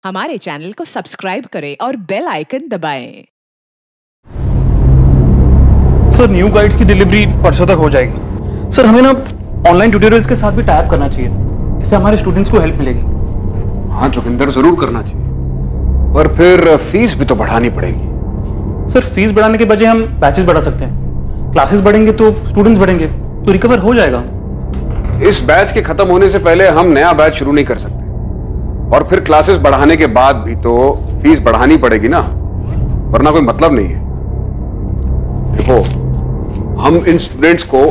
हमारे चैनल को सब्सक्राइब करें और बेल आइकन दबाएं। सर न्यू गाइड्स की डिलीवरी परसों तक हो जाएगी। सर हमें ना ऑनलाइन ट्यूटोरियल्स के साथ भी टाई अप करना चाहिए, इससे हमारे स्टूडेंट्स को हेल्प मिलेगी। हाँ जोगिंदर, जरूर करना चाहिए, पर फिर फीस भी तो बढ़ानी पड़ेगी। सर फीस बढ़ाने के बजाय हम बैचेस बढ़ा सकते हैं। क्लासेस बढ़ेंगे तो स्टूडेंट्स बढ़ेंगे, तो रिकवर हो जाएगा। इस बैच के खत्म होने से पहले हम नया बैच शुरू नहीं कर सकते, और फिर क्लासेस बढ़ाने के बाद भी तो फीस बढ़ानी पड़ेगी ना, वरना कोई मतलब नहीं है। देखो, हम इन स्टूडेंट्स को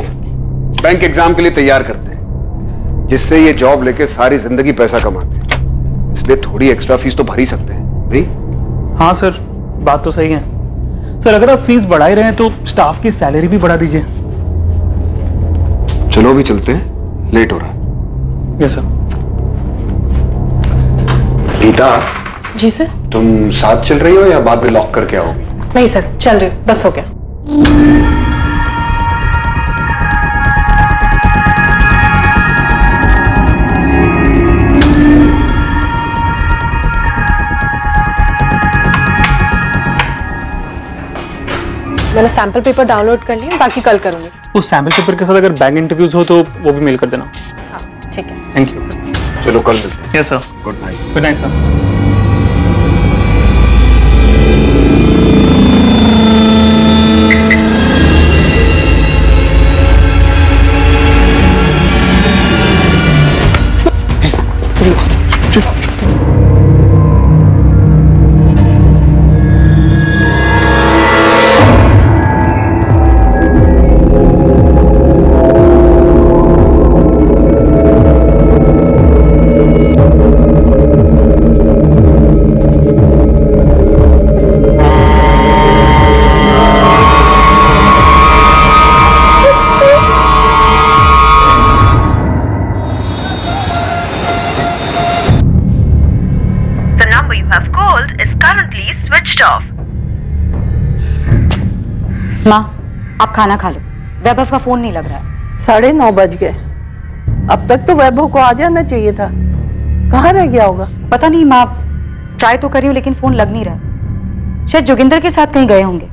बैंक एग्जाम के लिए तैयार करते हैं, जिससे ये जॉब लेके सारी जिंदगी पैसा कमाते हैं, इसलिए थोड़ी एक्स्ट्रा फीस तो भर ही सकते हैं भाई। हाँ सर, बात तो सही है। सर अगर आप फीस बढ़ा ही रहे हैं तो स्टाफ की सैलरी भी बढ़ा दीजिए। चलो भी चलते हैं, लेट हो रहा है। Yes sir. Geeta ji sir. तुम साथ चल रही हो या बाद में लॉक करके आओगी? नहीं सर, चल रही हूँ, बस हो गया। मैंने सैंपल पेपर डाउनलोड कर लिया, बाकी कल करूंगी। उस सैंपल पेपर के साथ अगर बैंक इंटरव्यूज हो तो वो भी मेल कर देना। हाँ ठीक है। Thank you. चलो कल मिलते हैं। Yes sir. Good night. Good night sir. माँ, आप खाना खा लो, वैभव का फोन नहीं लग रहा है। 9:30 बज गए, अब तक तो वैभव को आ जाना चाहिए था। कहाँ रह गया होगा? पता नहीं माँ, ट्राई तो करी हूँ लेकिन फोन लग नहीं रहा। शायद जोगिंदर के साथ कहीं गए होंगे,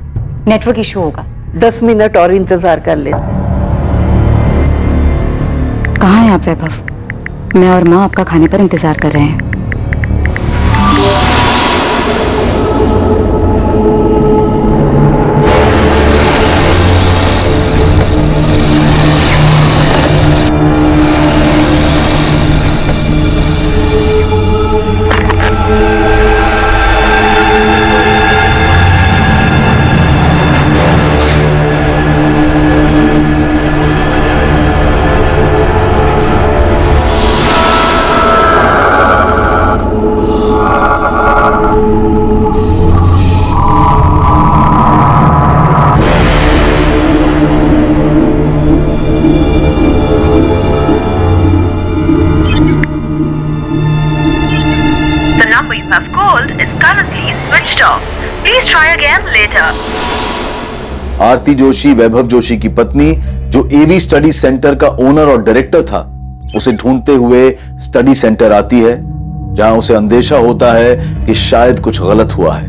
नेटवर्क इशू होगा। 10 मिनट और इंतजार कर लेते। कहाँ हैं आप वैभव? मैं और माँ आपका खाने पर इंतजार कर रहे हैं। आरती जोशी, वैभव जोशी की पत्नी, जो एवी स्टडी सेंटर का ओनर और डायरेक्टर था, उसे ढूंढते हुए स्टडी सेंटर आती है, जहां उसे अंदेशा होता है कि शायद कुछ गलत हुआ है।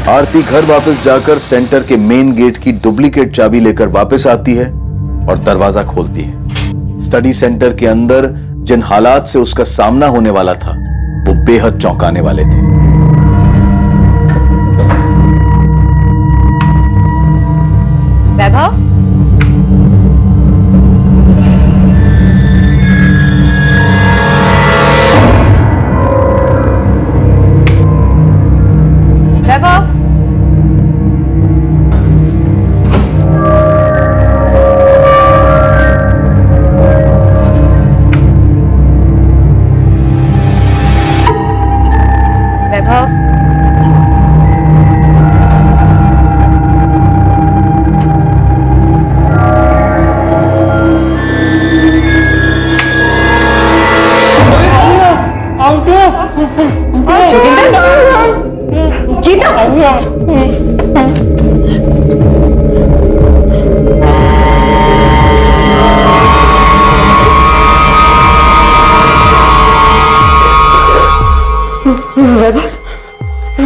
आरती घर वापस जाकर सेंटर के मेन गेट की डुप्लीकेट चाबी लेकर वापस आती है और दरवाजा खोलती है। स्टडी सेंटर के अंदर जिन हालात से उसका सामना होने वाला था, वो बेहद चौंकाने वाले थे। वैभव, वैभव, वैभव,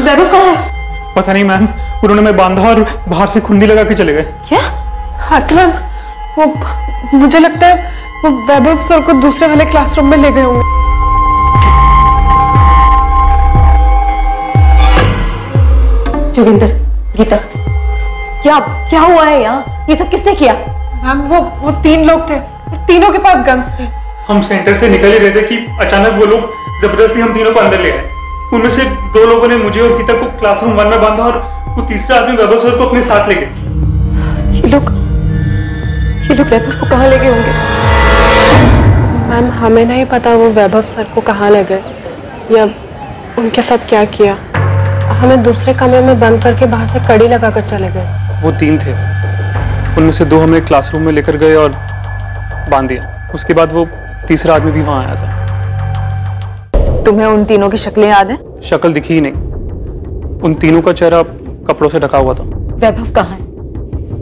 वैभव कहाँ है? पता नहीं मैम, उन्होंने मैं बांधा और बाहर से खुंडी लगा के चले गए। क्या? आरती मैम, वो मुझे लगता है वो वैभव सर को दूसरे वाले क्लासरूम में ले गए होंगे। जोगिंदर, गीता, क्या हुआ है यहाँ? ये सब किसने किया? मैम वो 3 लोग थे, तीनों के पास गन्स थे। हम सेंटर से निकल ही रहे थे कि अचानक वो लोग जबरदस्ती हम तीनों को अंदर ले आए। उनमें से 2 लोगों ने मुझे और गीता को क्लासरूम 1 में बांधा और वो तीसरा आदमी वैभव सर को अपने साथ ले गए। ये लोग वैभव को कहाँ ले गए होंगे? मैम हमें नहीं पता वो वैभव सर को कहाँ ले गए या उनके साथ क्या किया। हमें दूसरे कमरे में बंद करके बाहर से कड़ी लगाकर चले गए। वो 3 थे, उनमें से 2 हमें क्लासरूम में लेकर गए और बांध दिया। उसके बाद वो तीसरा आदमी भी वहां आया था। तुम्हें उन तीनों की शक्लें याद हैं? शक्ल दिखी ही नहीं, उन तीनों का चेहरा कपड़ों से ढका हुआ था। वैभव कहाँ है?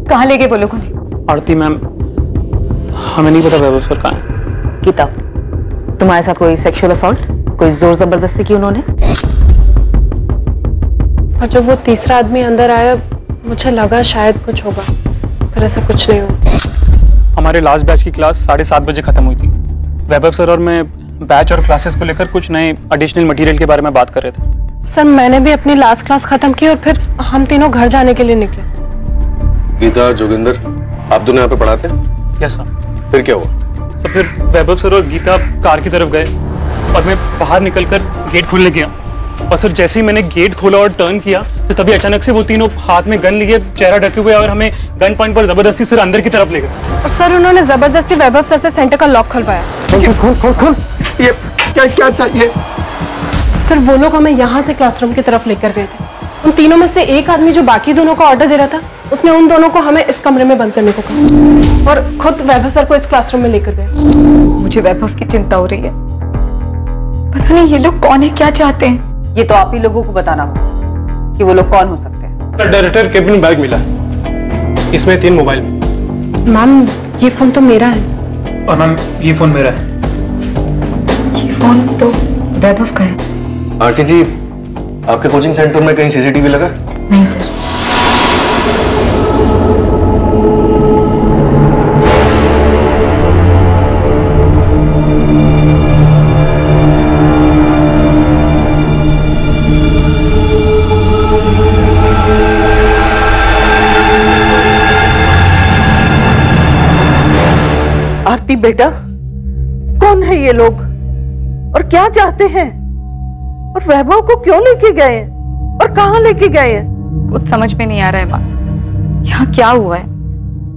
कहाँ ले गए वो लोगों ने? आरती मैम, हमें नहीं पता वैभव सर कहाँ है। गीता, तुम्हारे साथ कोई सेक्सुअल असॉल्ट, कोई जोर जबरदस्ती की उन्होंने? और जब वो तीसरा आदमी अंदर आया मुझे लगा शायद कुछ होगा, फिर ऐसा कुछ नहीं हुआ। हमारे लास्ट बैच की क्लास 7:30 बजे खत्म हुई थी। वैभव सर और मैं बैच और क्लासेस को लेकर कुछ नए एडिशनल मटेरियल के बारे में बात कर रहे थे। सर मैंने भी अपनी लास्ट क्लास खत्म की और फिर हम तीनों घर जाने के लिए निकले। गीता, जोगिंदर, आप दोनों यहाँ पे पढ़ाते हैं? Yes sir. फिर क्या हुआ? तो फिर वैभव सर और गीता कार की तरफ गए और मैं बाहर निकलकर गेट खोलने गया। और सर जैसे ही मैंने गेट खोला और टर्न किया तो तभी अचानक से वो तीनों हाथ में गन लिए, चेहरा ढके हुए, और हमें गन पॉइंट पर जबरदस्ती सर अंदर की तरफ ले गए। और सर उन्होंने जबरदस्ती वैभव सर से सेंटर का लॉक खुलवाया। खोल ये क्या चाहिए? सर वो लोग हमें यहाँ से क्लासरूम की तरफ लेकर गए थे। उन तीनों में से एक आदमी जो बाकी दोनों को ऑर्डर दे रहा था, उसने उन दोनों को हमें इस कमरे में बंद करने को कहा और खुद वैभव सर को इस क्लासरूम में लेकर गए। मुझे वैभव की चिंता हो रही है। पता नहीं ये लोग कौन है, क्या चाहते हैं। ये तो आप ही लोगों को बताना होगा कि वो लोग कौन हो सकते हैं। सर डायरेक्टर केबिन बैग मिला, इसमें 3 मोबाइल। मैम ये फोन तो मेरा है। और मैम ये फोन मेरा है। ये फोन तो वैभव का है। आरती जी, आपके कोचिंग सेंटर में कहीं सीसीटीवी लगा? नहीं सर। आरती बेटा, कौन है ये लोग और क्या चाहते हैं? और वैभव को क्यों लेके गए और कहाँ लेके गए? कुछ समझ में नहीं आ रहा है माँ, यहाँ क्या हुआ है?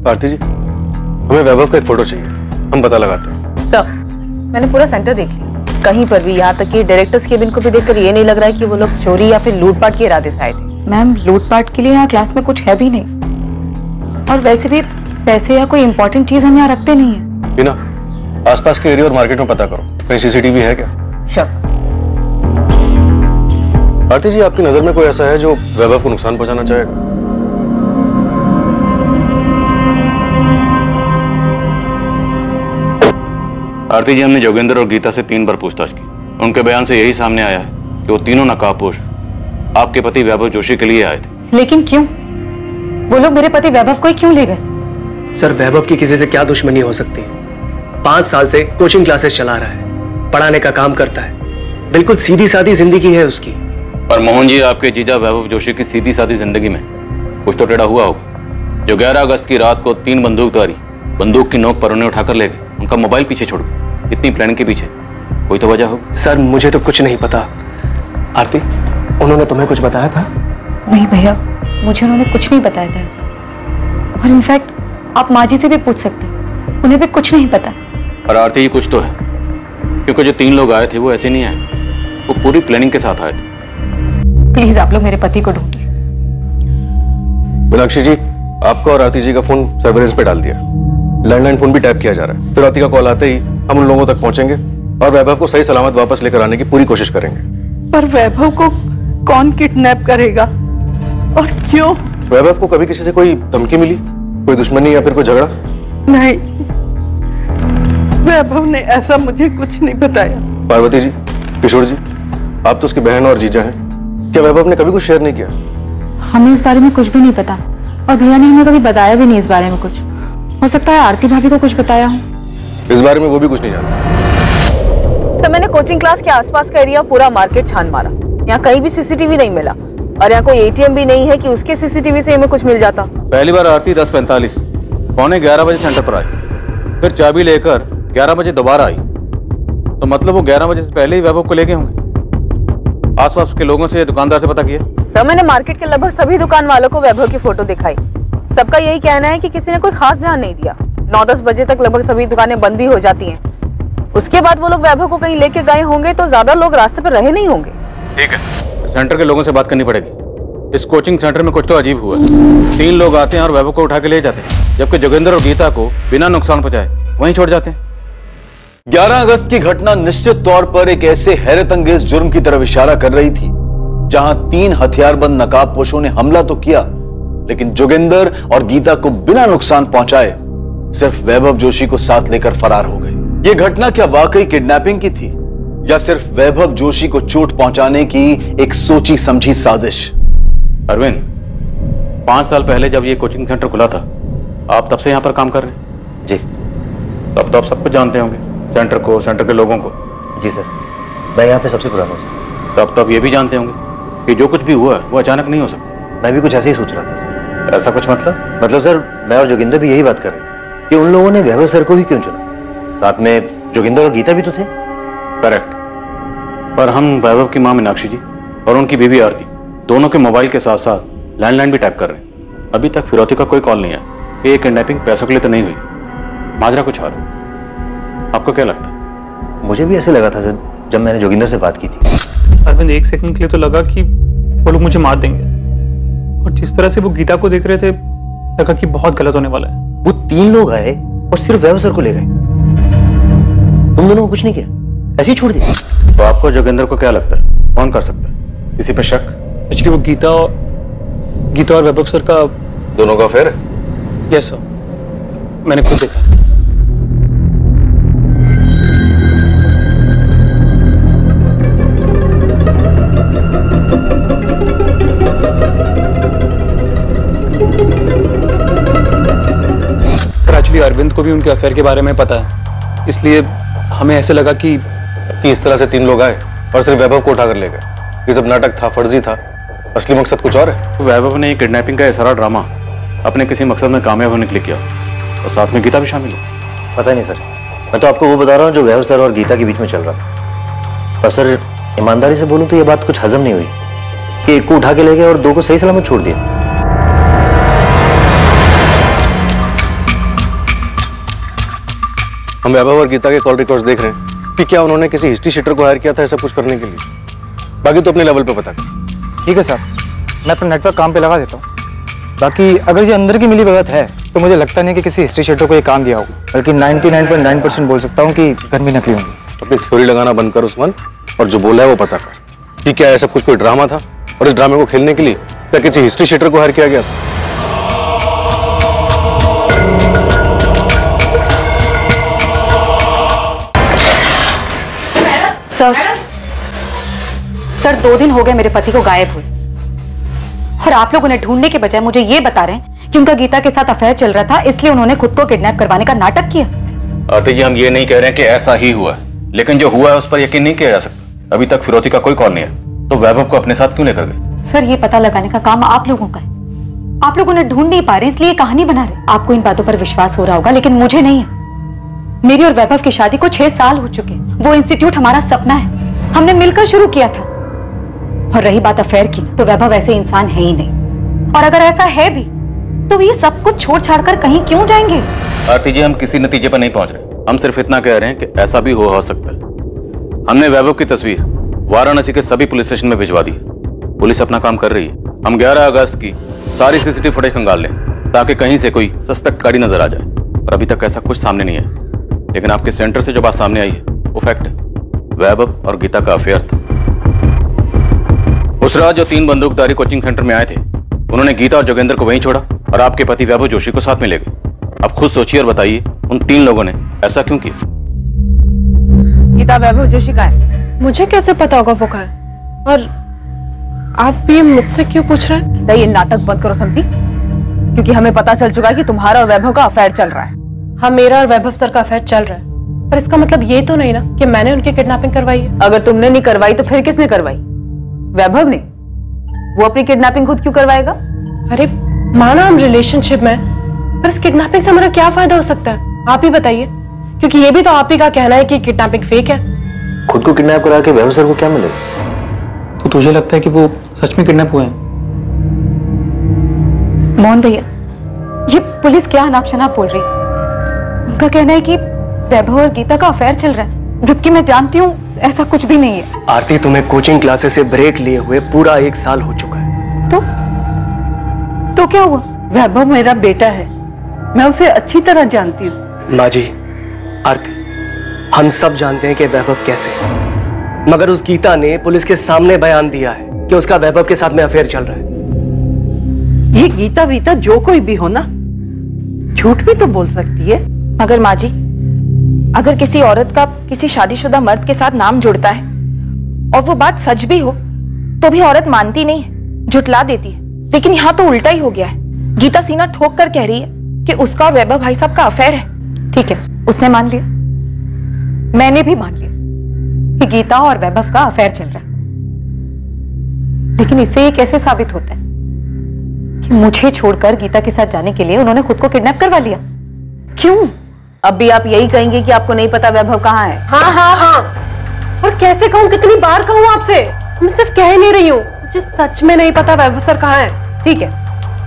आरती जी, हमें वैभव का एक फोटो चाहिए, हम पता लगाते हैं। सर मैंने पूरा सेंटर देख लिया, कहीं पर भी, यहाँ तक कि डायरेक्टर्स केबिन को भी देखकर ये नहीं लग रहा है कि वो लोग चोरी या फिर लूटपाट के इरादे से आए थे। मैम लूटपाट के लिए यहाँ क्लास में कुछ है भी नहीं, और वैसे भी पैसे या कोई इंपॉर्टेंट चीज हम यहाँ रखते नहीं है। बिना आसपास के एरिया और मार्केट में पता करो, कहीं सीसीटीवी है क्या? Sure sir. आरती जी, आपकी नजर में कोई ऐसा है जो वैभव को नुकसान पहुंचाना चाहेगा? आरती जी, हमने जोगिंदर और गीता से 3 बार पूछताछ की। उनके बयान से यही सामने आया है कि वो तीनों नकाबपोश आपके पति वैभव जोशी के लिए आए थे। लेकिन क्यों? वो लोग मेरे पति वैभव को ही क्यों ले गए? सर वैभव की किसी से क्या दुश्मनी हो सकती है? 5 साल से कोचिंग क्लासेस चला रहा है, पढ़ाने का काम करता है, बिल्कुल सीधी सादी जिंदगी है उसकी। पर मोहन जी, आपके जीजा वैभव जोशी की सीधी सादी जिंदगी में कुछ तो टेढ़ा हुआ होगा, जो 11 अगस्त की रात को 3 बंदूकधारी बंदूक की नोक पर उन्हें उठाकर ले गए, उनका मोबाइल पीछे छोड़ गए। इतनी प्लानिंग के पीछे कोई तो वजह होगी। सर मुझे तो कुछ नहीं पता। आरती, उन्होंने तुम्हें कुछ बताया था? नहीं भैया, मुझे उन्होंने कुछ नहीं बताया था ऐसा। और इनफैक्ट आप माँ जी से भी पूछ सकते हैं, उन्हें भी कुछ नहीं पता। और आरती जी, कुछ तो है, क्योंकि जो 3 लोग आए थे वो ऐसे नहीं आए, वो पूरी प्लानिंग के साथ आए थे। प्लीज आप लोग मेरे पति को ढूंढिए। मीनाक्षी जी, आपका और आरती जी का फोन सर्वेलेंस पे डाल दिया, लैंडलाइन फोन भी टैप किया जा रहा है। फिर आरती का कॉल आते ही हम उन लोगों तक पहुंचेंगे और वैभव को सही सलामत वापस लेकर आने की पूरी कोशिश करेंगे। पर वैभव को कौन किडनैप करेगा और क्यों? वैभव को कभी किसी से कोई धमकी मिली, कोई दुश्मनी या फिर कोई झगड़ा? नहीं, वैभव ने ऐसा मुझे कुछ नहीं बताया। पार्वती जी, किशोर जी, आप तो उसकी बहन और जीजा हैं, क्या वैभव ने कभी कुछ शेयर नहीं किया? हमें इस बारे में कुछ भी नहीं पता और भैया ने हमें कभी बताया भी नहीं इस बारे में कुछ। हो सकता है आरती भाभी को कुछ बताया हो। इस बारे में वो भी कुछ नहीं जानता। सर मैंने कोचिंग क्लास के आसपास का एरिया पूरा मार्केट छान मारा, यहाँ कहीं भी सीसीटीवी नहीं मिला और यहाँ कोई एटीएम भी नहीं है कि उसके सीसीटीवी से हमें कुछ मिल जाता। पहली बार आरती 10:45 पौने 11 बजे सेंटर पर आई, फिर चाबी लेकर 11 बजे दोबारा आई, तो मतलब वो 11 बजे से पहले ही वैभव को ले गए होंगे। आसपास के लोगों से, दुकानदार से पता किया? सर मैंने मार्केट के लगभग सभी दुकान वालों को वैभव की फोटो दिखाई, सबका यही कहना है कि किसी ने कोई खास ध्यान नहीं दिया। 9-10 बजे तक लगभग सभी दुकानें बंद भी हो जाती हैं। उसके बाद वो लोग वैभव को कहीं लेके गए होंगे तो ज्यादा लोग रास्ते पर रहे नहीं होंगे। ठीक है, सेंटर के लोगों से बात करनी पड़ेगी। इस कोचिंग सेंटर में कुछ तो अजीब हुआ। 3 लोग आते हैं और वैभव को उठा के ले जाते हैं, जबकि जोगिंदर और गीता को बिना नुकसान पहुंचाए वहीं छोड़ जाते हैं। 11 अगस्त की घटना निश्चित तौर पर एक ऐसे हैरतअंगेज जुर्म की तरफ इशारा कर रही थी जहां 3 हथियारबंद नकाबपोशों ने हमला तो किया, लेकिन जोगिंदर और गीता को बिना नुकसान पहुंचाए सिर्फ वैभव जोशी को साथ लेकर फरार हो गए। यह घटना क्या वाकई किडनैपिंग की थी या सिर्फ वैभव जोशी को चोट पहुंचाने की एक सोची समझी साजिश? अरविंद, 5 साल पहले जब ये कोचिंग सेंटर खुला था, आप तब से यहां पर काम कर रहे हैं? जी। तब तो आप सब कुछ जानते होंगे, सेंटर को, सेंटर के लोगों को। जी सर, मैं यहाँ पे सबसे पुराना हूँ। तब तो आप ये भी जानते होंगे कि जो कुछ भी हुआ वो अचानक नहीं हो सकता। मैं भी कुछ ऐसे ही सोच रहा था सर। ऐसा कुछ मतलब सर, मैं और जोगिंदर भी यही बात कर रहे थे कि उन लोगों ने वैभव सर को ही क्यों चुना। साथ में जोगिंदर और गीता भी तो थे। करेक्ट, पर हम वैभव की मां मीनाक्षी जी और उनकी बीवी आरती दोनों के मोबाइल के साथ साथ लैंडलाइन भी टैप कर रहे हैं। अभी तक फिरौती का कोई कॉल नहीं आया कि ये किडनैपिंग पैसों के लिए तो नहीं हुई, माजरा कुछ और। आपको क्या लगता है? मुझे भी ऐसे लगा था सर जब मैंने जोगिंदर से बात की थी। अरविंद, 1 सेकंड के लिए तो लगा कि वो लोग मुझे मार देंगे, और जिस तरह से वो गीता को देख रहे थे लगा कि बहुत गलत होने वाला है। वो 3 लोग आए और सिर्फ वैभव सर को ले गए। तुम दोनों को कुछ नहीं किया, ऐसे ही छोड़ दिया। तो आपको जोगिंदर को क्या लगता है, कौन कर सकता है? किसी पे शक? एक्चुअली वो गीता और वैभव सर का दोनों का अफेयर है? यस सर, मैंने खुद देखा। सर एक्चुअली अरविंद को भी उनके अफेयर के बारे में पता है, इसलिए हमें ऐसे लगा कि इस तरह से 3 लोग आए और सिर्फ वैभव को उठाकर ले गए। ये सब नाटक था, फर्जी था, असली मकसद कुछ और है। तो वैभव ने किडनैपिंग का सारा ड्रामा अपने किसी मकसद में कामयाब होने के लिए किया, और साथ में गीता भी शामिल है। पता नहीं सर, मैं तो आपको वो बता रहा हूँ जो वैभव सर और गीता के बीच में चल रहा था। पर सर ईमानदारी से बोलूँ तो ये बात कुछ हजम नहीं हुई कि 1 को उठा के ले गए और 2 को सही सलामत छोड़ दिया। हम वैभव और गीता के कॉल रिकॉर्ड्स देख रहे हैं कि क्या उन्होंने किसी हिस्ट्री शीटर को हायर किया था ऐसा कुछ करने के लिए। बाकी तो अपने लेवल पे पता कर। ठीक है साहब, मैं अपना नेटवर्क काम पे लगा देता हूँ। बाकी अगर ये अंदर की मिली भगत है तो मुझे लगता नहीं कि किसी हिस्ट्री शीटर को ये काम दिया होगा, बल्कि 99.9% बोल सकता हूँ कि घर भी नकली होंगी। अपनी थ्योरी लगाना बंद कर उस्मान, और जो बोला है वो पता कर कि क्या ऐसा कुछ कोई ड्रामा था, और इस ड्रामे को खेलने के लिए क्या किसी हिस्ट्री शीटर को हायर किया गया था? सर 2 दिन हो गए मेरे पति को गायब हुए, और आप लोग उन्हें ढूंढने के बजाय मुझे ये बता रहे हैं कि उनका गीता के साथ अफेयर चल रहा था, इसलिए उन्होंने खुद को किडनैप करवाने का नाटक किया। आरती जी, हम ये नहीं कह रहे हैं कि ऐसा ही हुआ है, लेकिन जो हुआ है उस पर यकीन नहीं किया जा सकता। अभी तक फिरौती का कोई कॉल नहीं है, तो वैभव को अपने साथ क्यों लेकर गए? सर ये पता लगाने का काम आप लोगों का है। आप लोग उन्हें ढूंढ नहीं पा रहे, इसलिए कहानी बना रहे। आपको इन बातों पर विश्वास हो रहा होगा, लेकिन मुझे नहीं है। मेरी और वैभव की शादी को 6 साल हो चुके हैं। वो इंस्टीट्यूट हमारा सपना है, हमने मिलकर शुरू किया था। और रही बात अफेयर की, तो वैभव ऐसे इंसान है ही नहीं, और अगर ऐसा है भी तो ये सब कुछ छोड़ छाड़ कर कहीं क्यों जाएंगे? आरती जी, हम किसी नतीजे पर नहीं पहुंच रहे, हम सिर्फ इतना कह रहे हैं कि ऐसा भी हो सकता है। हमने वैभव की तस्वीर वाराणसी के सभी पुलिस स्टेशन में भिजवा दी। पुलिस अपना काम कर रही है। हम 11 अगस्त की सारी सीसीटीवी फुटेज खंगाल लें ताकि कहीं से कोई सस्पेक्ट गाड़ी नजर आ जाए, और अभी तक ऐसा कुछ सामने नहीं है। लेकिन आपके सेंटर से जो बात सामने आई है वो फैक्ट है, वैभव और गीता का अफेयर था। उस रात जो 3 बंदूकधारी कोचिंग सेंटर में आए थे, उन्होंने गीता और जोगेंद्र को वहीं छोड़ा और आपके पति वैभव जोशी को साथ में ले गए। अब खुद सोचिए और बताइए, उन 3 लोगों ने ऐसा क्यों किया? गीता, वैभव जोशी कहाँ है? मुझे कैसे पता होगा वो कहाँ है? और आप भी मुझसे क्यों पूछ रहे हैं? ये नाटक बंद करो समझी, क्योंकि हमें पता चल चुका है कि तुम्हारा और वैभव का अफेयर चल रहा है। हाँ, मेरा और वैभव सर का अफेयर चल रहा है, पर इसका मतलब ये तो नहीं ना कि मैंने उनकी किडनैपिंग करवाई है। अगर तुमने नहीं करवाई तो फिर किसने करवाई? वैभव ने। वो अपनी किडनैपिंग खुद क्यों करवाएगा? अरे माना हम रिलेशनशिप में, पर इस किडनैपिंग से हमारा क्या फायदा हो सकता है, आप ही बताइए, क्योंकि ये भी तो आप ही का कहना है कि किडनैपिंग फेक है। खुद को किडनैप करा के वैभव सर को क्या मिलेगा? तो तुझे लगता है कि वो सच में किडनैप हुए हैं? मोहन भैया, ये पुलिस क्या अनाप शनाप बोल रही है? उनका कहना है कि वैभव और गीता का अफेयर चल रहा है, जबकि मैं जानती हूँ ऐसा कुछ भी नहीं है। आरती, तुम्हें कोचिंग क्लासेस से ब्रेक लिए हुए पूरा 1 साल हो चुका है। तो क्या हुआ? वैभव मेरा बेटा है, मैं उसे अच्छी तरह जानती हूँ। माँ जी, आरती, हम सब जानते हैं कि वैभव कैसे है, मगर उस गीता ने पुलिस के सामने बयान दिया है कि उसका वैभव के साथ में अफेयर चल रहा है। ये गीता वीता जो कोई भी हो ना, झूठ भी तो बोल सकती है। मगर माँ जी, अगर किसी औरत का किसी शादीशुदा मर्द के साथ नाम जुड़ता है और वो बात सच भी हो तो भी औरत मानती नहीं है, झुटला देती है। लेकिन यहाँ तो उल्टा ही हो गया है। गीता सीना ठोक कर कह रही है कि उसका और वैभव भाई साहब का अफेयर है। ठीक है, उसने मान लिया, मैंने भी मान लिया कि गीता और वैभव का अफेयर चल रहा है, लेकिन इससे ये कैसे साबित होता है कि मुझे छोड़कर गीता के साथ जाने के लिए उन्होंने खुद को किडनैप करवा लिया? क्यों? अब भी आप यही कहेंगे कि आपको नहीं पता वैभव कहाँ है? हाँ हाँ हाँ, और कैसे कहूँ, कितनी बार कहूँ आपसे? मैं सिर्फ कह नहीं रही हूँ, मुझे सच में नहीं पता वैभव सर कहाँ है। ठीक है,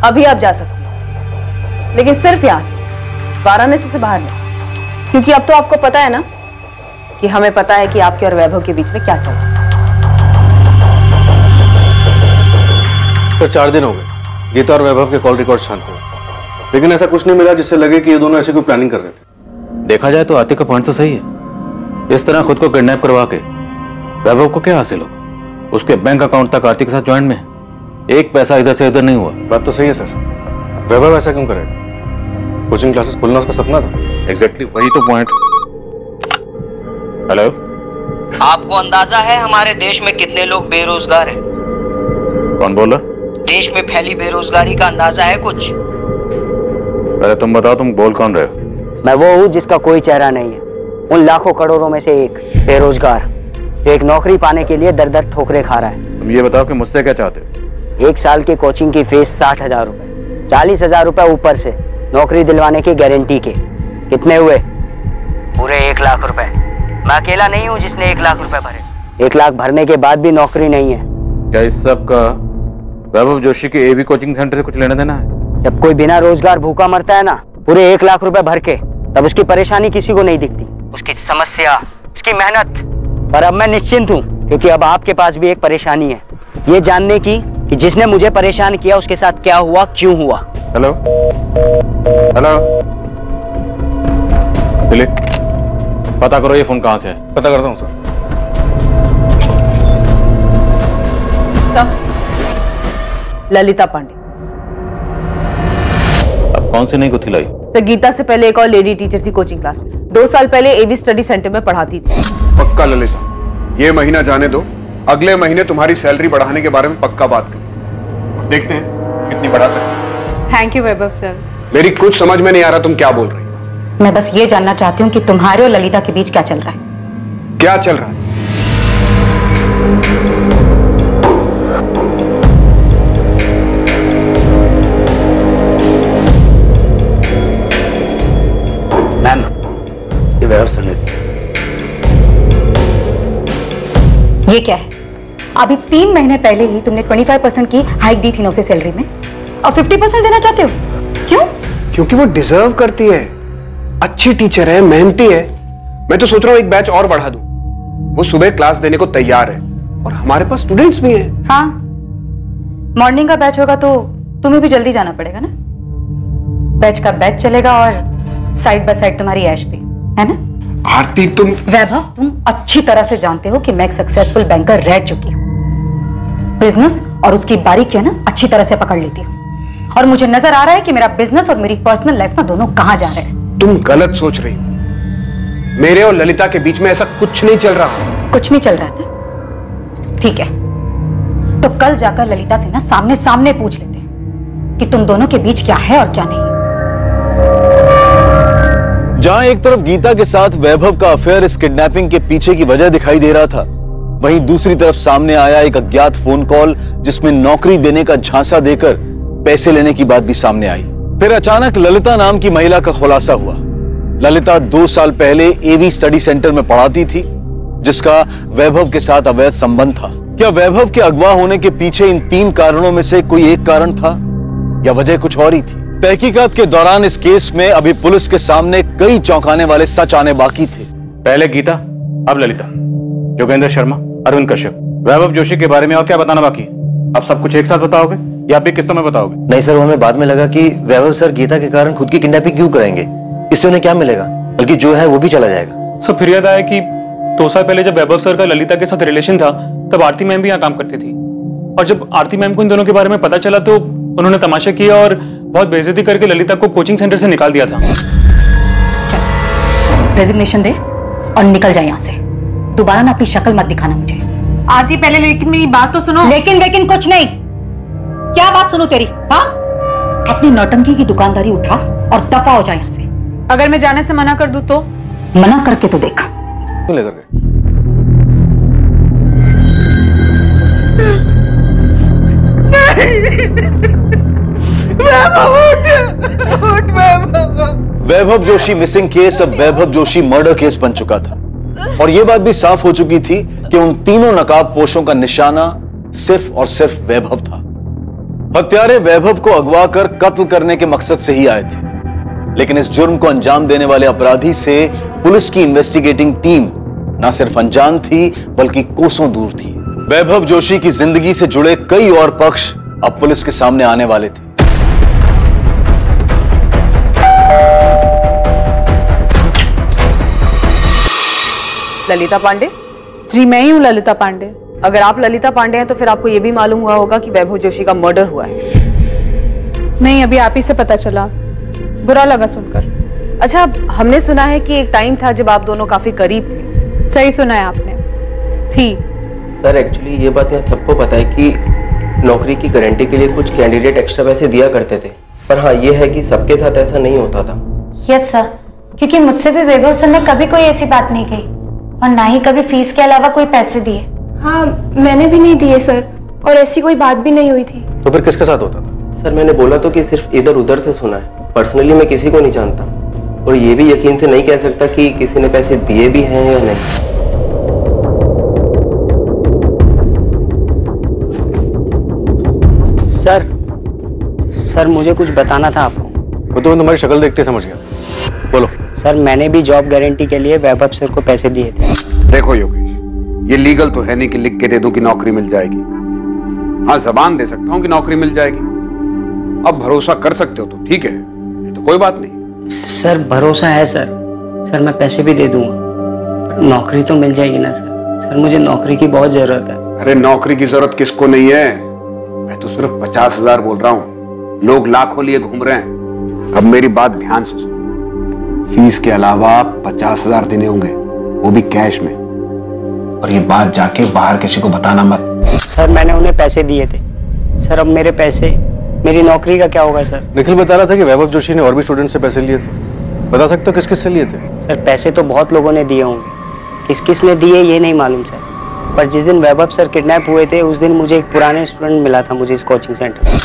अभी आप जा सकती हैं, लेकिन सिर्फ यहाँ से, वाराणसी से बाहर नहीं, क्योंकि अब तो आपको पता है ना कि हमें पता है कि आपके और वैभव के बीच में क्या चल रहा है। तो 4 दिन हो गए गीता और वैभव के कॉल रिकॉर्ड शांत हुए, लेकिन ऐसा कुछ नहीं मिला जिससे लगे कि ये दोनों ऐसी कोई प्लानिंग कर रहे थे। देखा जाए तो आरती का पॉइंट तो सही है। इस तरह खुद को किडनैप करवा के वैभव को क्या हासिल हो? उसके बैंक अकाउंट तक आरती के साथ ज्वाइंट में है। एक पैसा इधर से उधर नहीं हुआ। बात तो सही है सर, वैभव ऐसा क्यों करेगा? कोचिंग क्लासेस खोलना उसका सपना था। एग्जैक्टली, वही तो पॉइंट। हेलो, आपको अंदाजा है हमारे देश में कितने लोग बेरोजगार हैं? कौन बोल रहा? देश में फैली बेरोजगारी का अंदाजा है कुछ? पहले तुम बताओ, तुम बोल कौन रहे हो? मैं वो हूँ जिसका कोई चेहरा नहीं है, उन लाखों करोड़ों में से एक बेरोजगार जो एक नौकरी पाने के लिए दर दर ठोकरें खा रहा है। तुम ये बताओ कि मुझसे क्या चाहते हो? 1 साल की कोचिंग की फीस 60,000 रुपए, 40,000 रुपए ऊपर से नौकरी दिलवाने की गारंटी के। कितने हुए? पूरे 1 लाख रुपए। मैं अकेला नहीं हूँ जिसने 1 लाख रुपए भरे। 1 लाख भरने के बाद भी नौकरी नहीं है। क्या इस सब का वैभव जोशी के एवी कोचिंग सेंटर से कुछ लेना देना है? जब कोई बिना रोजगार भूखा मरता है ना, पूरे 1 लाख रुपए भर के, तब उसकी परेशानी किसी को नहीं दिखती, उसकी समस्या, उसकी मेहनत। पर अब मैं निश्चिंत हूँ, क्योंकि अब आपके पास भी एक परेशानी है, ये जानने की कि जिसने मुझे परेशान किया उसके साथ क्या हुआ, क्यों हुआ। हेलो हेलो, दिलीप, पता करो ये फोन कहाँ से है। पता करता हूँ सर। ललिता पांडे। अब कौन सी नई गुत्थी लाई? सर, गीता से पहले एक और लेडी टीचर थी कोचिंग क्लास में, 2 साल पहले एवी स्टडी सेंटर में पढ़ाती थी। पक्का ललिता, ये महीना जाने दो, अगले महीने तुम्हारी सैलरी बढ़ाने के बारे में पक्का बात करें, देखते हैं कितनी बढ़ा सकते। Thank you Vaibhav sir. मेरी कुछ समझ में नहीं आ रहा तुम क्या बोल रही हो। मैं बस ये जानना चाहती हूँ कि तुम्हारे और ललिता के बीच क्या चल रहा है। क्या चल रहा है? मैम, ये वैभव सर ने ये क्या है? अभी 3 महीने पहले ही तुमने 25% की हाइक दी थी ना उसे सैलरी में, और 50% देना चाहते हो? क्यों? क्योंकि वो डिजर्व करती है, अच्छी टीचर है, मेहनती है। मैं तो सोच रहा हूँ एक बैच और बढ़ा दूं। वो सुबह क्लास देने को तैयार है और हमारे पास स्टूडेंट्स भी हैं। हाँ, मॉर्निंग का बैच होगा तो तुम्हें भी जल्दी जाना पड़ेगा ना। बैच का बैच चलेगा और साइड बाय साइड तुम्हारी ऐश भी, है ना? आरती, तुम वैभव, तुम अच्छी तरह से जानते हो कि मैं एक सक्सेसफुल बैंकर रह चुकी हूँ। बिजनेस और उसकी बारीकियां ना अच्छी तरह से पकड़ लेती हूँ, और मुझे नजर आ रहा है कि मेरा बिजनेस और मेरी पर्सनल लाइफ ना दोनों कहाँ जा रहे हैं। तुम गलत सोच रही हो। मेरे और ललिता के बीच में ऐसा कुछ नहीं चल रहा। कुछ नहीं चल रहा है ना? ठीक है, तो कल जाकर ललिता से ना सामने सामने पूछ लेते कि तुम दोनों के बीच क्या है और क्या नहीं। जहां एक तरफ गीता के साथ वैभव का अफेयर इस किडनैपिंग के पीछे की वजह दिखाई दे रहा था, वहीं दूसरी तरफ सामने आया एक अज्ञात फोन कॉल जिसमें नौकरी देने का झांसा देकर पैसे लेने की बात भी सामने आई। फिर अचानक ललिता नाम की महिला का खुलासा हुआ। ललिता 2 साल पहले एवी स्टडी सेंटर में पढ़ाती थी, जिसका वैभव के साथ अवैध संबंध था। क्या वैभव के अगवा होने के पीछे इन 3 कारणों में से कोई एक कारण था या वजह कुछ और ही थी? तहकीकात के दौरान इस केस में अभी पुलिस के सामने कई चौंकाने वाले सच आने बाकी थे। पहले गीता, अब ललिता, योगेंद्र शर्मा, अरविंद कश्यप, वैभव जोशी के बारे में और क्या बताना बाकी? अब सब कुछ एक साथ बताओगे या आप भी किस्तों में बताओगे? नहीं सर, वो हमें बाद में लगा कि वैभव सर गीता के कारण खुद की किडनैपिंग क्यों कराएंगे, इससे उन्हें क्या मिलेगा, बल्कि जो है वो भी चला जाएगा। सब फिर याद आया कि 2 साल पहले जब वैभव सर का ललिता के साथ रिलेशन था, तब आरती मैम भी यहाँ काम करती थी। और जब आरती मैम को इन दोनों के बारे में पता चला तो उन्होंने तमाशा किया और बहुत बेइज्जती करके ललिता को कोचिंग सेंटर से निकाल दिया था। रेजिग्नेशन दे और निकल जाए यहाँ से। दोबारा ना अपनी शक्ल मत दिखाना मुझे। आरती पहले लेकिन मेरी बात तो सुनो। लेकिन कुछ नहीं। क्या बात सुनो तेरी? हाँ, अपनी नौटंकी की दुकानदारी उठा और दफा हो जाए यहाँ से। अगर मैं जाने से मना कर दूं तो? मना करके तो देखा। लेकर गए। वैभव जोशी मिसिंग केस अब वैभव जोशी मर्डर केस बन चुका था और यह बात भी साफ हो चुकी थी कि उन तीनों नकाबपोशों का निशाना सिर्फ और सिर्फ वैभव था। हत्यारे वैभव को अगवा कर कत्ल करने के मकसद से ही आए थे, लेकिन इस जुर्म को अंजाम देने वाले अपराधी से पुलिस की इन्वेस्टिगेटिंग टीम न सिर्फ अनजान थी बल्कि कोसों दूर थी। वैभव जोशी की जिंदगी से जुड़े कई और पक्ष अब पुलिस के सामने आने वाले थे। ललिता पांडे? जी मैं ही हूँ ललिता पांडे। अगर आप ललिता पांडे हैं तो फिर आपको यह भी मालूम हुआ होगा कि वैभव जोशी का मर्डर हुआ है। नहीं, अभी आप ही से पता चला, बुरा लगा सुनकर। अच्छा, हमने सुना है कि एक टाइम था जब आप दोनों काफी करीब थे। सही सुना है आपने, थी। सर एक्चुअली ये बात यहाँ सबको पता है कि नौकरी की गारंटी के लिए कुछ कैंडिडेट एक्स्ट्रा पैसे दिया करते थे, पर हाँ ये है कि सबके साथ ऐसा नहीं होता था। यस सर, क्योंकि मुझसे भी वैभव सर ने कभी कोई ऐसी बात नहीं कही और ना ही कभी फीस के अलावा कोई पैसे दिए। हाँ, मैंने भी नहीं दिए सर, और ऐसी कोई बात भी नहीं हुई थी। तो फिर किसके साथ होता था? सर मैंने बोला तो कि सिर्फ इधर उधर से सुना है, पर्सनली मैं किसी को नहीं जानता और ये भी यकीन से नहीं कह सकता कि किसी ने पैसे दिए भी हैं या नहीं। सर मुझे कुछ बताना था आपको। वो तो तुम्हारी शक्ल देखते समझ गया। बोलो। सर मैंने भी जॉब गारंटी के लिए वैभव सर को पैसे दिए थे। देखो योगेश, ये लीगल तो है नहीं कि लिख के दे दूं कि नौकरी मिल जाएगी। हाँ, जबान दे सकता हूं कि नौकरी मिल जाएगी। अब भरोसा कर सकते हो तो ठीक है, नहीं तो कोई बात नहीं। सर भरोसा है सर मैं पैसे भी दे दूंगा, पर नौकरी तो मिल जाएगी ना सर मुझे नौकरी की बहुत जरूरत है। अरे नौकरी की जरूरत किसको नहीं है, मैं तो सिर्फ 50,000 बोल रहा हूँ, लोग लाखों लिए घूम रहे हैं। अब मेरी बात ध्यान से सुनो, फीस के अलावा 50,000 देने होंगे, वो भी कैश में, और ये बात जाके बाहर किसी को बताना मत। सर मैंने उन्हें पैसे दिए थे सर, अब मेरे पैसे, मेरी नौकरी का क्या होगा सर? निखिल बता रहा था कि वैभव जोशी ने और भी स्टूडेंट से पैसे लिए थे। बता सकते हो किस किस से लिए थे? सर पैसे तो बहुत लोगों ने दिए होंगे, किस किस ने दिए ये नहीं मालूम सर, पर जिस दिन वैभव सर किडनैप हुए थे उस दिन मुझे एक पुराने स्टूडेंट मिला था मुझे इस कोचिंग सेंटर में।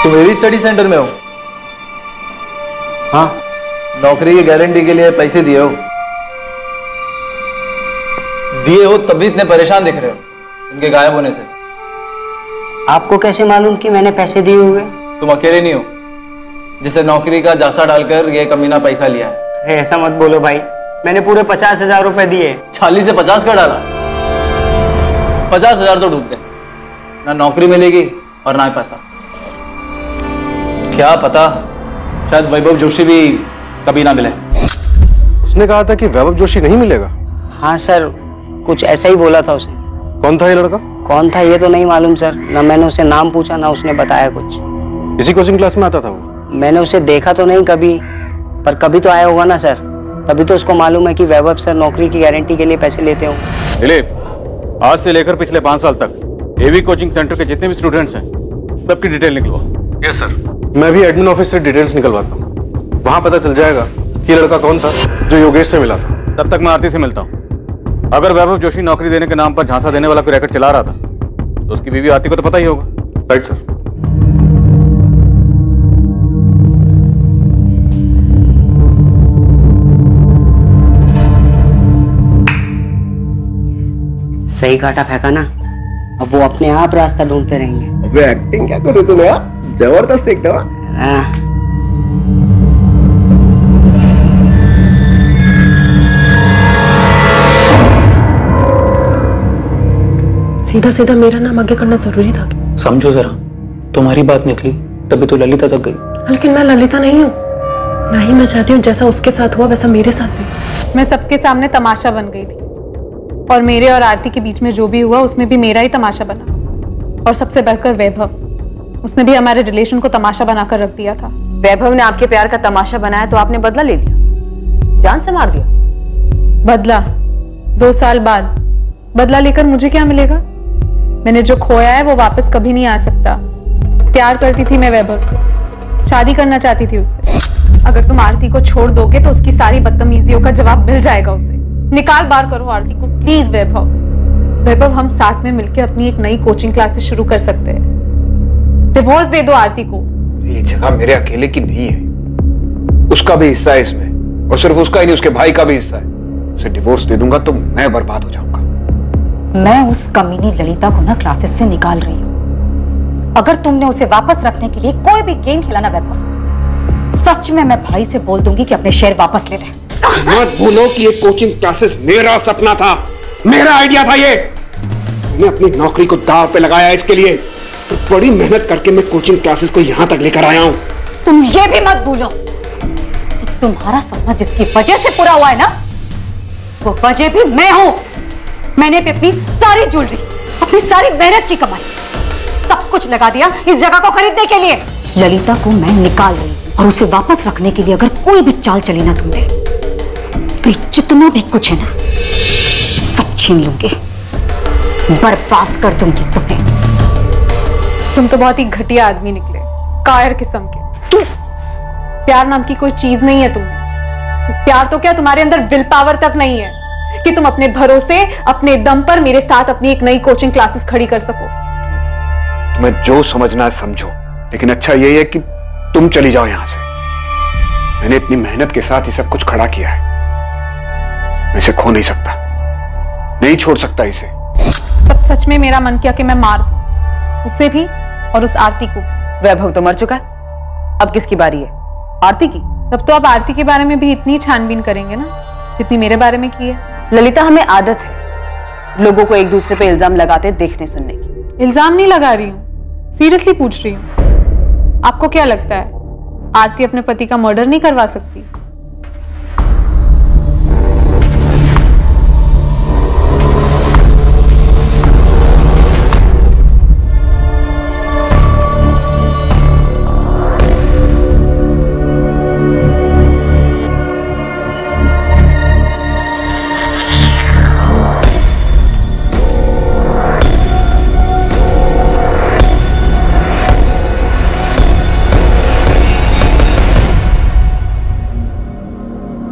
तुम एवी स्टडी सेंटर में हो? हाँ। नौकरी की गारंटी के लिए पैसे दिए हो? दिए हो तभी इतने परेशान दिख रहे हो इनके गायब होने से। आपको कैसे मालूम कि मैंने पैसे दिए हुए? तुम अकेले नहीं हो जिसे नौकरी का जासा डालकर ये कमीना पैसा लिया है। अरे ऐसा मत बोलो भाई, मैंने पूरे 50,000 रुपए दिए। 40 से 50 का डाला? 50,000 तो डूब गए, ना नौकरी मिलेगी और ना पैसा। क्या पता शायद वैभव जोशी भी कभी ना मिले। उसने कहा था कि वैभव जोशी नहीं मिलेगा। हाँ सर, कुछ ऐसा ही बोला था उसने। कौन था ये लड़का? कौन था ये तो नहीं मालूम सर, ना मैंने उसे नाम पूछा ना उसने बताया कुछ। इसी कोचिंग क्लास में आता था वो? मैंने उसे देखा तो नहीं कभी, पर कभी तो आया होगा ना सर। तभी तो उसको मालूम है कि वैभव सर नौकरी की गारंटी के लिए पैसे लेते हो। दिलीप, आज से लेकर पिछले 5 साल तक एवी कोचिंग सेंटर के जितने भी स्टूडेंट्स हैं सबकी डिटेल निकलवा। यस सर, मैं भी एडमिन ऑफिस से डिटेल्स निकलवाता हूँ। वहां पता चल जाएगा कि लड़का कौन था जो योगेश से मिला था। तब तक मैं आरती से मिलता हूँ। अगर वैभव जोशी नौकरी देने के नाम पर झांसा देने वाला कोई रैकेट चला रहा था तो उसकी बीवी आरती को तो पता ही होगा। Right sir. सही काटा फेंका ना, अब वो अपने आप रास्ता ढूंढते रहेंगे। अबे एक्टिंग क्या करूँ तूने यार, जबरदस्त एकदम। सीधा सीधा मेरा नाम आगे करना जरूरी था क्या? समझो जरा, तुम्हारी बात निकली तभी तो ललिता तक गई। लेकिन मैं ललिता नहीं हूँ, ना ही मैं चाहती हूँ जैसा उसके साथ हुआ वैसा मेरे साथ भी। मैं सबके सामने तमाशा बन गई थी और मेरे और आरती के बीच में जो भी हुआ उसमें भी मेरा ही तमाशा बना। और सबसे बढ़कर वैभव, उसने भी हमारे रिलेशन को तमाशा बनाकर रख दिया था। वैभव ने आपके प्यार का तमाशा बनाया तो आपने बदला ले लिया, जान से मार दिया। बदला? 2 साल बाद बदला लेकर मुझे क्या मिलेगा? मैंने जो खोया है वो वापस कभी नहीं आ सकता। प्यार करती थी मैं वैभव से, शादी करना चाहती थी उससे। अगर तुम आरती को छोड़ दोगे तो उसकी सारी बदतमीजियों का जवाब मिल जाएगा उसे। निकाल बाहर करो आरती को प्लीज। वैभव, वैभव, हम साथ में मिलकर अपनी एक नई कोचिंग क्लासेस शुरू कर सकते हैं। डिवोर्स दे दो आरती को। ये जगह मेरे अकेले की नहीं है, उसका भी हिस्सा है इसमें, और सिर्फ उसका ही नहीं उसके भाई का भी हिस्सा है। उसे डिवोर्स दे दूंगा तो मैं बर्बाद हो जाऊंगा। मैं उस कमीनी ललिता को ना क्लासेस से निकाल रही हूँ। अगर तुमने उसे वापस रखने के लिए कोई भी गेम खेला ना वैभव, सच में मैं भाई से बोल दूंगी कि अपने शेयर वापस ले ले। मत भूलो कि ये कोचिंग क्लासेस मेरा सपना था, मेरा आइडिया था ये। मैंने अपनी नौकरी को दांव पे लगाया इसके लिए, तो बड़ी मेहनत करके मैं कोचिंग क्लासेस को यहां तक लेकर आया हूं। तुम ये भी मत भूलो, तुम्हारा सपना जिसकी वजह से पूरा हुआ है ना, वो वजह भी मैं हूं। मैंने भी अपनी सारी ज्वेलरी, अपनी सारी मेहनत की कमाई, सब कुछ लगा दिया इस जगह को खरीदने के लिए। ललिता को मैं निकाल रही हूं और उसे वापस रखने के लिए अगर कोई भी चाल चली ना तुमने, तो जितना भी कुछ है ना सब छीन लूंगी, बर्बाद कर दूंगी तुम्हें। तुम तो बहुत ही घटिया आदमी निकले, कायर किस्म के। प्यार नाम की कोई चीज नहीं है तुम्हें। प्यार तो क्या, तुम्हारे अंदर विल पावर तक नहीं है कि तुम अपने भरोसे, अपने दम पर मेरे साथ अपनी एक नई कोचिंग क्लासेस खड़ी कर सको। तुम्हें जो समझना है समझो, लेकिन अच्छा यही है कि तुम चली जाओ यहां से। मैंने इतनी मेहनत के साथ ये सब कुछ खड़ा किया है, मैं इसे खो नहीं सकता, नहीं छोड़ सकता इसे। तब सच में मेरा मन किया कि मैं मार दूं, उसे भी और उस आरती को। वैभव तो मर चुका है, अब किसकी बारी है? आरती की। तब तो आप आरती के बारे में भी इतनी छानबीन करेंगे ना जितनी मेरे बारे में की है। ललिता, हमें आदत है लोगों को एक दूसरे पे इल्जाम लगाते देखने सुनने की। इल्जाम नहीं लगा रही हूँ, सीरियसली पूछ रही हूँ। आपको क्या लगता है आरती अपने पति का मर्डर नहीं करवा सकती?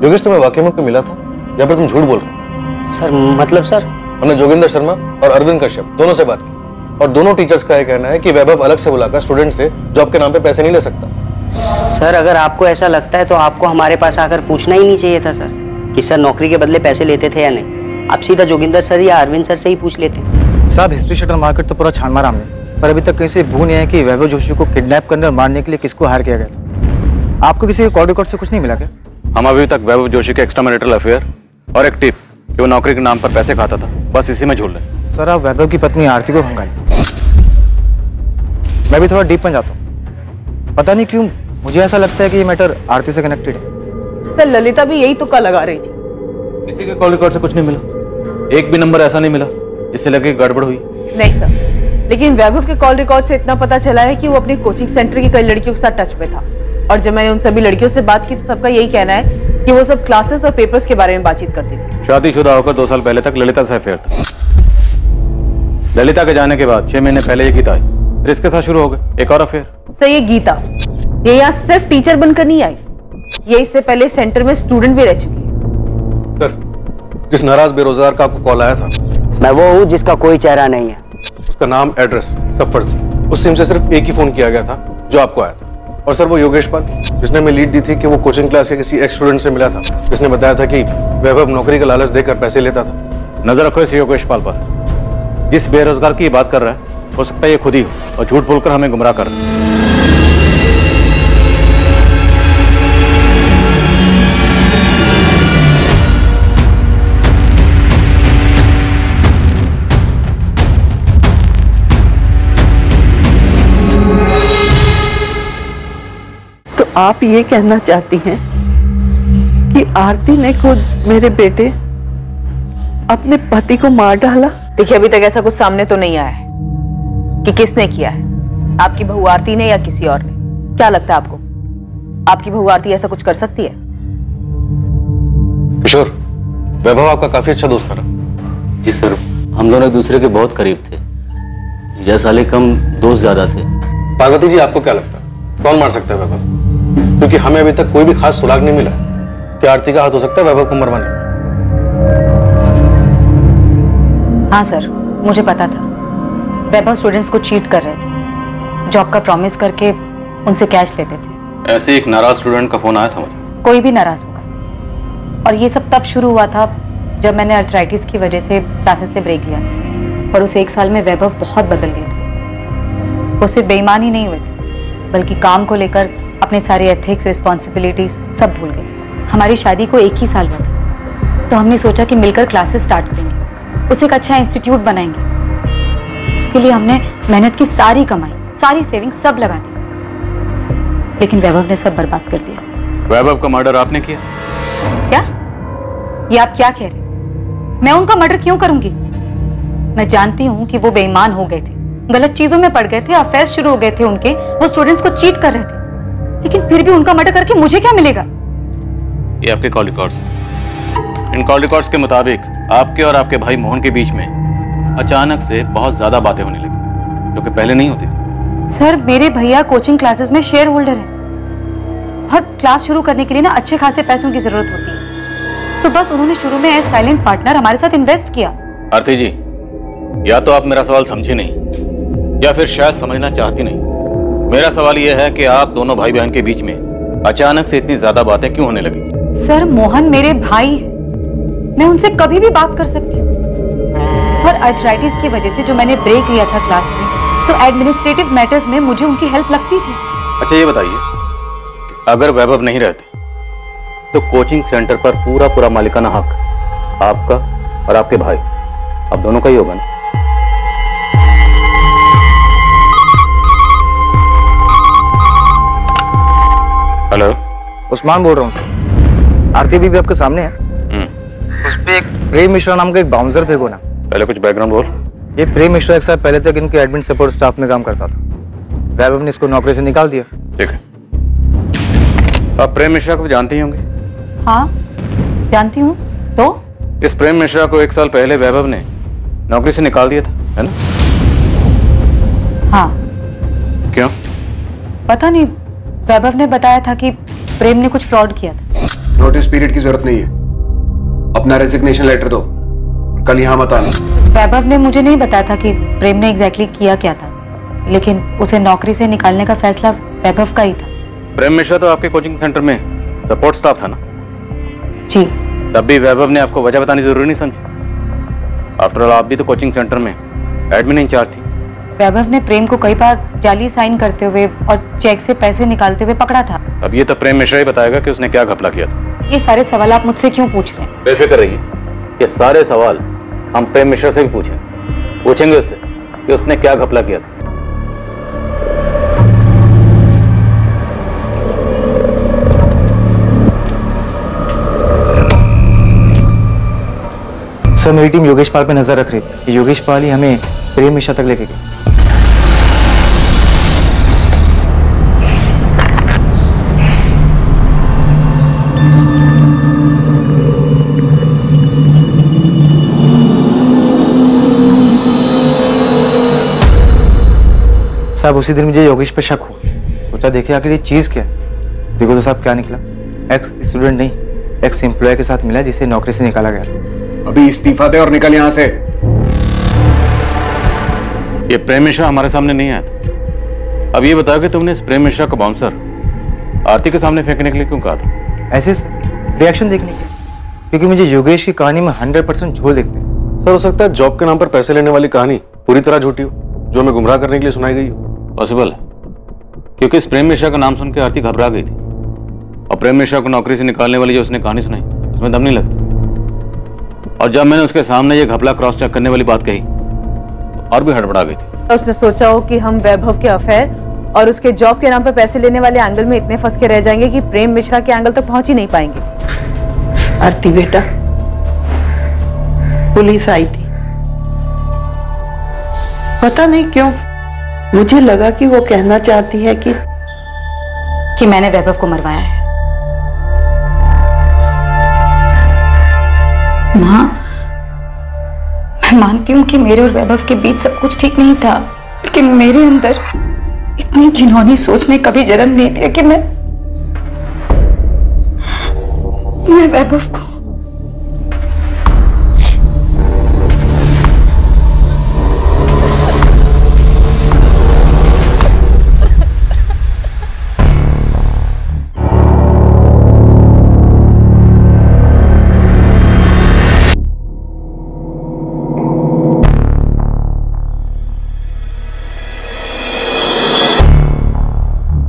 योगेश, तुम्हें वाकई में कोई मिला था या फिर तुम झूठ बोल रहे हो? सर मतलब सर, हमने जोगिंदर शर्मा और अरविंद कश्यप दोनों से बात की और दोनों टीचर्स का यह कहना है कि वैभव अलग से बुलाकर स्टूडेंट से जॉब के नाम पे पैसे नहीं ले सकता। सर अगर आपको ऐसा लगता है तो आपको हमारे पास आकर पूछना ही नहीं चाहिए था सर कि सर नौकरी के बदले पैसे लेते थे या नहीं। आप सीधा जोगिंदर सर या अरविंद सर से ही पूछ लेते। साहब, हिस्ट्री शटर मार्केट तो पूरा छान मारा हमने, पर अभी तक कहीं से भू नहीं है कि वैभव जोशी को किडनैप करने और मारने के लिए किसको हायर किया गया था। आपको किसी के कॉल रिकॉर्ड से कुछ नहीं मिला क्या? हम अभी तक वैभव जोशी के एक्स्ट्रा मैरिटल अफेयर और एक टिप कि वो नौकरी के नाम पर पैसे खाता था, बस इसी में झूल रहे। सर, आप वैभव की पत्नी आरती को भंगाई। मैं भी थोड़ा डीप में जाता हूँ, पता नहीं क्यों मुझे ऐसा लगता है कि ये मैटर आरती से कनेक्टेड है। सर, ललिता भी यही तुक्का लगा रही थी। किसी के कॉल रिकॉर्ड से कुछ नहीं मिला, एक भी नंबर ऐसा नहीं मिला जिससे लगे गड़बड़ हुई। नहीं सर, लेकिन वैभव के कॉल रिकॉर्ड से इतना पता चला है कि वो अपनी कोचिंग सेंटर की कई लड़कियों के साथ टच में था, और जब मैंने उन सभी लड़कियों से बात की तो सबका यही कहना है कि वो सब क्लासेस और पेपर्स के बारे में बातचीत करती थी। शादीशुदा होकर 2 साल पहले तक ललिता से अफेयर था। ललिता के जाने के बाद 6 महीने पहले ये गीता आई, फिर इसके साथ शुरू हो गए एक और अफेयर। सही है, गीता ये यहाँ सिर्फ टीचर बनकर नहीं आई, ये इससे पहले सेंटर में स्टूडेंट भी रह चुकी है। सर, जिस नाराज बेरोजगार का आपको कॉल आया था, मैं वो हूँ जिसका कोई चेहरा नहीं है। उसका नाम, एड्रेस सब फर्जी। उस सिम से सिर्फ एक ही फोन किया गया था जो आपको आया था। और सर वो योगेश पाल जिसने हमें लीड दी थी कि वो कोचिंग क्लास के किसी एक्स स्टूडेंट से मिला था, जिसने बताया था कि वैभव नौकरी का लालच देकर पैसे लेता था। नजर रखो इस योगेश पाल पर। जिस बेरोजगार की बात कर रहा है हो सकता है ये खुद ही हो और झूठ बोलकर हमें गुमराह कर रहा है। तो आप ये कहना चाहती हैं कि आरती ने खुद मेरे बेटे अपने पति को मार डाला? देखिए, अभी तक ऐसा कुछ सामने तो नहीं आया है कि किसने किया है, आपकी बहू आरती ने या किसी और ने। क्या लगता है आपको, आपकी बहू आरती ऐसा कुछ कर सकती है? किशोर, वैभव आपका काफी अच्छा दोस्त था ना? जी सर, हम दोनों एक दूसरे के बहुत करीब थे। या साले कम दोस्त ज्यादा थे। पार्वती जी, आपको क्या लगता है कौन मार सकता है वैभव? क्योंकि हमें अभी तक कोई भी खास सुराग नहीं मिला कि आरती का हाथ हो सकता है वैभव को मरवाने। हाँ सर, मुझे पता था वैभव स्टूडेंट्स को चीट कर रहे थे, जॉब का प्रॉमिस करके उनसे कैश लेते थे। ऐसे एक नाराज स्टूडेंट का फोन आया था मुझे। कोई भी नाराज होगा। और ये सब तब शुरू हुआ था जब मैंने अर्थराइटिस की वजह से क्लासेस से ब्रेक लिया था। और उस 1 साल में वैभव बहुत बदल गए थे। वो सिर्फ बेईमान ही नहीं हुए थे, बल्कि काम को लेकर अपने सारे एथिक्स, रिस्पॉन्सिबिलिटीज सब भूल गए थे। हमारी शादी को 1 ही साल हुआ था, तो हमने सोचा कि मिलकर क्लासेस स्टार्ट करेंगे, उसे एक अच्छा इंस्टीट्यूट बनाएंगे। उसके लिए हमने मेहनत की सारी कमाई, सारी सेविंग सब लगा दी, लेकिन वैभव ने सब बर्बाद कर दिया। वैभव का मर्डर आपने किया? क्या? ये आप क्या कह रहे? मैं उनका मर्डर क्यों करूंगी? मैं जानती हूँ कि वो बेईमान हो गए थे, गलत चीजों में पड़ गए थे, अफेयर शुरू हो गए थे उनके, वो स्टूडेंट्स को चीट कर रहे थे, लेकिन फिर भी उनका मर्डर करके मुझे क्या मिलेगा? ये आपके कॉल रिकॉर्ड्स। इन कॉल रिकॉर्ड्स के मुताबिक आपके और आपके भाई मोहन के बीच में अचानक से बहुत ज्यादा बातें होने लगी, जो कि पहले नहीं होती थी। सर, मेरे भैया कोचिंग क्लासेस में शेयर होल्डर हैं। हर क्लास शुरू करने के लिए ना अच्छे खासे पैसों की जरूरत होती है, तो बस उन्होंने शुरू में एज साइलेंट पार्टनर हमारे साथ इन्वेस्ट किया। आरती जी, या तो आप मेरा सवाल समझे नहीं या फिर शायद समझना चाहती नहीं। मेरा सवाल यह है कि आप दोनों भाई बहन के बीच में अचानक से इतनी ज्यादा बातें क्यों होने लगी? सर, मोहन मेरे भाई है, मैं उनसे कभी भी बात कर सकती हूँ। और अर्थराइटिस की वजह से जो मैंने ब्रेक लिया था क्लास से, तो एडमिनिस्ट्रेटिव मैटर्स में मुझे उनकी हेल्प लगती थी। अच्छा ये बताइए कि अगर वैभव नहीं रहते तो कोचिंग सेंटर पर पूरा पूरा मालिकाना हक आपका और आपके भाई, आप दोनों का ही होगा ना? हेलो, उस्मान बोल रहा हूँ। आरती भी आपके सामने है। उस पे एक प्रेम मिश्रा नाम का एक बाउंसर फेंको ना। पहले कुछ बैकग्राउंड बोल। ये प्रेम मिश्रा 1 साल पहले तक इनके एडमिन सपोर्ट स्टाफ में काम करता था। वैभव ने इसको नौकरी से निकाल दिया। ठीक है, आप प्रेम मिश्रा को जानते ही होंगे? हाँ, जानती हूँ। तो इस प्रेम मिश्रा को 1 साल पहले वैभव ने नौकरी से निकाल दिया था, है ना? हाँ। क्यों? पता नहीं, वैभव ने बताया था कि प्रेम ने कुछ फ्रॉड किया था। नोटिस पीरियड की जरूरत नहीं है, अपना रेजिग्नेशन लेटर दो, कल यहाँ मत आना। वैभव ने मुझे नहीं बताया था कि प्रेम ने एग्जैक्टली किया क्या था, लेकिन उसे नौकरी से निकालने का फैसला वैभव का ही था। प्रेम मिश्रा तो आपके कोचिंग सेंटर में सपोर्ट स्टाफ था ना? जी। तब भी वैभव ने आपको वजह बतानी जरूरी नहीं समझी? आफ्टर ऑल आप भी तो कोचिंग सेंटर में एडमिन इंचार्ज थी। वैभव ने प्रेम को कई बार जाली साइन करते हुए और चेक से पैसे निकालते हुए पकड़ा था। अब ये तो प्रेम मिश्रा ही बताएगा कि उसने क्या घपला किया था। ये सारे सवाल आप मुझसे क्यों पूछ रहे हैं? बेफिक्र रहिए, ये सारे सवाल हम प्रेम मिश्रा से भी पूछेंगे उससे कि उसने क्या घपला किया था। सर, मेरी टीम योगेश पाल पे नजर रख रही थी। योगेश पाल ही हमें प्रेम मिश्रा तक लेके गए। साहब उसी दिन मुझे योगेश पे शक हुआ, सोचा देखे आखिर ये चीज क्या है। देखो तो साहब क्या निकला, एक्स स्टूडेंट नहीं एक्स एम्प्लॉय के साथ मिला जिसे नौकरी से निकाला गया। अभी इस्तीफा दे और निकल यहां से। ये प्रेम मिश्रा हमारे सामने नहीं आया था। अब ये बता कि तुमने इस प्रेम मिश्रा का बाउंसर आरती के सामने फेंकने के लिए क्यों कहा था? ऐसे रिएक्शन देखने के, क्योंकि मुझे योगेश की कहानी में 100% झोल देखते हैं। सर हो सकता है जॉब के नाम पर पैसे लेने वाली कहानी पूरी तरह झूठी हो, जो हमें गुमराह करने के लिए सुनाई गई हो। पॉसिबल है, क्योंकि इस प्रेम मिश्रा का नाम सुन के आरती घबरा गई थी और प्रेम मिश्रा को नौकरी से निकालने वाली जो उसने कहानी सुनाई उसमें दम नहीं लगती। और जब मैंने उसके सामने ये घपला क्रॉस चेक करने वाली बात कही तो और भी हड़बड़ा गई थी। उसने सोचा हो कि हम वैभव के अफेयर और उसके जॉब के नाम पर पैसे लेने वाले एंगल में इतने फंस के रह जाएंगे कि प्रेम मिश्रा के एंगल तक पहुंच ही नहीं पाएंगे। आरती बेटा, पुलिस आई थी, पता नहीं क्यों मुझे लगा कि वो कहना चाहती है कि मैंने वैभव को मरवाया है। माँ, मैं मानती हूँ कि मेरे और वैभव के बीच सब कुछ ठीक नहीं था, लेकिन मेरे अंदर इतनी घिनौनी सोच ने कभी जन्म नहीं दिया कि मैं वैभव को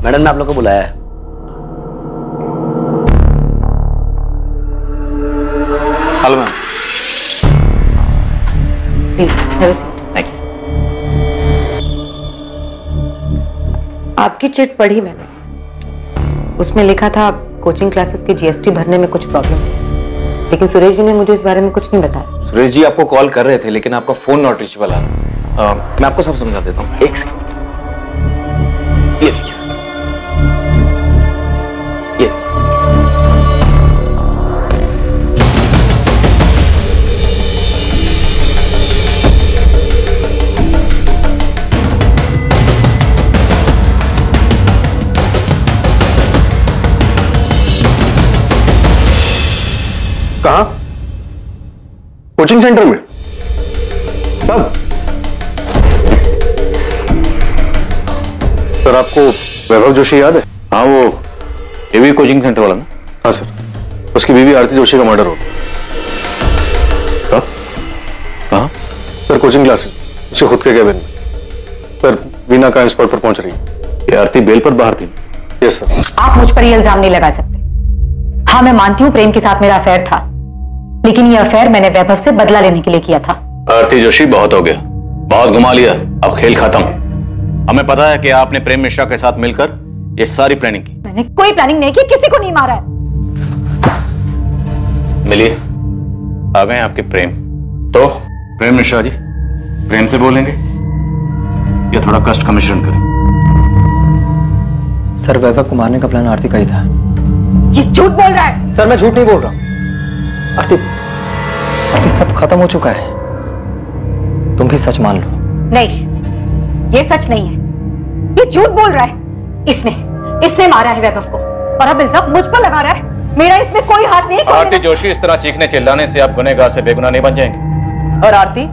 मैडम ने आप लोग को बुलाया है। Hello ma'am. Please have a seat. Thank you. आपकी चिट पढ़ी मैंने, उसमें लिखा था कोचिंग क्लासेस की जीएसटी भरने में कुछ प्रॉब्लम है, लेकिन सुरेश जी ने मुझे इस बारे में कुछ नहीं बताया। सुरेश जी आपको कॉल कर रहे थे लेकिन आपका फोन नॉट रीचेबल आ रहा। मैं आपको सब समझा देता हूँ, एक सेकंड। ये देखिए, कहाँ? कोचिंग सेंटर में? तब सर आपको वैभव जोशी याद है? हाँ, वो एवी कोचिंग सेंटर वाला ना? हाँ सर, उसकी बीवी आरती जोशी का मर्डर हो गया। कहाँ? सर कोचिंग क्लासेस, उसके खुद के केबिन में। सर वीना क्राइम स्पॉट पर पहुंच रही है। ये आरती बेल पर बाहर थी? Yes sir. आप मुझ पर ये इल्जाम नहीं लगा सकते। हाँ, मैं मानती हूँ प्रेम के साथ मेरा अफेयर था, लेकिन ये अफेयर मैंने वैभव से बदला लेने के लिए किया था। आरती जोशी, बहुत हो गया, बहुत घुमा लिया, अब खेल खत्म। हमें पता है कि आपने प्रेम मिश्रा के साथ मिलकर ये सारी प्लानिंग की। मैंने कोई प्लानिंग नहीं की, किसी को नहीं मारा है। मिलिए, आ गए आपके प्रेम। तो प्रेम मिश्रा जी, प्रेम से बोलेंगे या थोड़ा कष्ट का मिश्रण करें? सर वैभव को मारने का प्लान आरती का ही था। ये झूठ बोल रहा है। सर मैं झूठ नहीं बोल रहा। आरती सब खत्म हो चुका है, तुम भी सच मान लो। नहीं, ये सच नहीं है, ये झूठ बोल रहा है। इसने मारा है वैभव को और अब इल्जाम मुझ पर लगा रहा है। मेरा इसमें कोई हाथ नहीं। आरती जोशी, इस तरह चीखने चिल्लाने से आप गुनहगार से बेगुनाह नहीं बन जाएंगे। और आरती,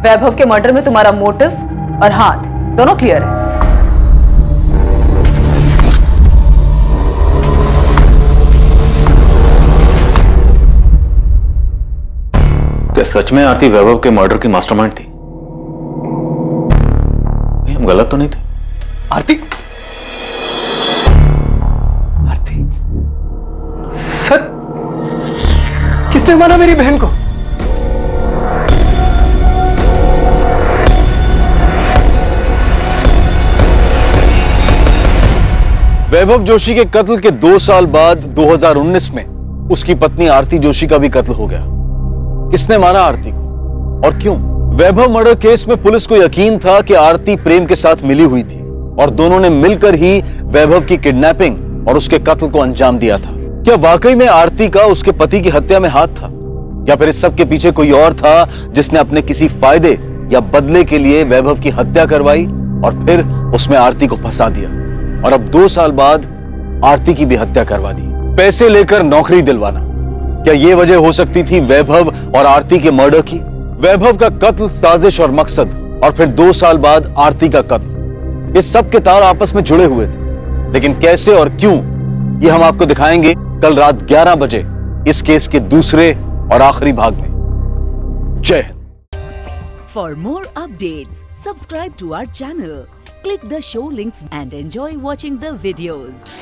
वैभव के मर्डर में तुम्हारा मोटिव और हाथ दोनों क्लियर है। क्या सच में आरती वैभव के मर्डर की मास्टरमाइंड थी? हम गलत तो नहीं थे? आरती सर, किसने मारा मेरी बहन को? वैभव जोशी के कत्ल के 2 साल बाद 2019 में उसकी पत्नी आरती जोशी का भी कत्ल हो गया। किसने मारा आरती को और क्यों? वैभव मर्डर केस में पुलिस को यकीन था कि आरती प्रेम के साथ मिली हुई थी और दोनों ने मिलकर ही वैभव की किडनैपिंग और उसके कत्ल को अंजाम दिया था। क्या वाकई में आरती का उसके पति की हत्या में हाथ था, या फिर इस सब के पीछे कोई और था जिसने अपने किसी फायदे या बदले के लिए वैभव की हत्या करवाई और फिर उसमें आरती को फंसा दिया और अब 2 साल बाद आरती की भी हत्या करवा दी। पैसे लेकर नौकरी दिलवाना, क्या यह वजह हो सकती थी वैभव और आरती के मर्डर की? वैभव का कत्ल साजिश और मकसद, और फिर 2 साल बाद आरती का कत्ल, इस सब के तार आपस में जुड़े हुए थे, लेकिन कैसे और क्यों, ये हम आपको दिखाएंगे कल रात 11 बजे इस केस के दूसरे और आखिरी भाग में। जय Hind. For more updates, subscribe to our channel, click the show links and enjoy watching the videos.